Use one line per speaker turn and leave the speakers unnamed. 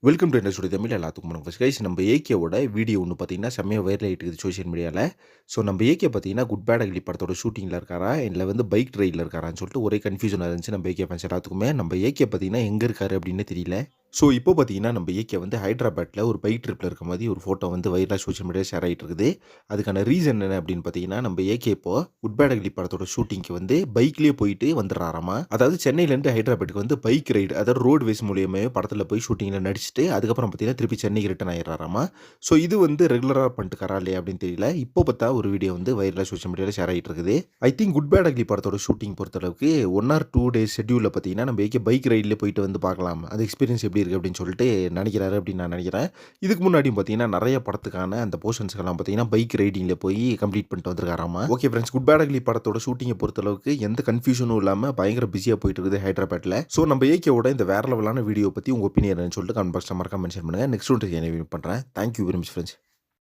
Welcome to industry Tamil எல்லாத்துக்கும் வணக்கம் first guys நம்ம ஏகேவோட வீடியோ ஒன்று பார்த்தீங்கன்னா செம்மையாக வைரல் ஆகிட்டு இருக்குது சோஷியல் மீடியாவில். ஸோ நம்ம ஏகே பார்த்தீங்கன்னா குட் பேட் அக்லி படத்தோட ஷூட்டிங்கில் இருக்காரா இல்லை வந்து பைக் ரைடில் இருக்காரான்னு சொல்லிட்டு ஒரே கன்ஃபியூஷனாக இருந்துச்சு நம்ம ஏகே ஃபேன்ஸ் எல்லாத்துக்குமே. நம்ம ஏகே பார்த்தீங்கன்னா எங்கே இருக்காரு அப்படின்னு தெரியல. ஸோ இப்போ பார்த்தீங்கன்னா நம்ம ஏகே வந்து ஹைதராபாத்தில் ஒரு பைக் ட்ரிப்பில் இருக்க மாதிரி ஒரு ஃபோட்டோ வந்து வைரலாக சோஷியல் மீடியாவில் ஷேர் ஆகிட்டு இருக்குது. அதுக்கான ரீசன் என்ன அப்படின்னு பார்த்தீங்கன்னா நம்ம ஏகே இப்போ குட் பேட் அக்லி படத்தோட ஷூட்டிங்க்கு வந்து பைக்லேயே போயிட்டு வந்துடுறாராமா. அதாவது சென்னையிலேருந்து ஹைதராபாத்துக்கு வந்து பைக் ரைடு, அதாவது ரோடு வேஸ் மூலியமே படத்தில் போய் ஷூட்டிங்கில் நடிச்சுட்டு அதுக்கப்புறம் பார்த்தீங்கன்னா திருப்பி சென்னைக்கு ரிட்டர்ன் ஆயிடுறாராமா. ஸோ இது வந்து ரெகுலராக பண்ணிட்டுக்காரா இல்லையா அப்படின்னு தெரியல. இப்போ பார்த்தா ஒரு வீடியோ வந்து வைரலாக சோஷியல் மீடியாவில் ஷேர் ஆகிட்டு இருக்குது. I think good bad ugly படத்தோட ஷூட்டிங் பொறுத்தளவுக்கு 1 or 2 டேஸ் ஷெட்யூலில் பார்த்தீங்கன்னா நம்ம ஏகே பைக் ரைட்லேயே போயிட்டு வந்து பார்க்கலாம், அது எக்ஸ்பீரியன்ஸ் எப்படி இருக்குது அப்படின்னு சொல்லிட்டு நினைக்கிறாரு அப்படின்னு நான் நினைக்கிறேன். இதுக்கு முன்னாடியும் பார்த்தீங்கன்னா நிறைய படத்துக்கான அந்த போர்ஷன்ஸ்க்கெல்லாம் பார்த்தீங்கன்னா பைக் ரைடிங்கில் போய் கம்ப்ளீட் பண்ணிட்டு வந்திருக்காராமா. Okay friends, good bad ugly படத்தோட ஷூட்டிங்கை பொறுத்தளவுக்கு எந்த கன்ஃபியூஷனும் இல்லாமல் பயங்கர பிஸியாக போயிட்டு இருக்குது ஹைதராபாத்தில். ஸோ நம்ம ஏகேவோட இந்த வேற லெவலான வீடியோ பற்றி உங்கள் ஒப்பீனியன் சொல்லிட்டு கமெண்ட் பாக்ஸில் மறக்காம மென்ஷன் பண்ணுங்கள். நெக்ஸ்ட் ஒன்று என்ன பண்ணுறேன். Thank you very much friends.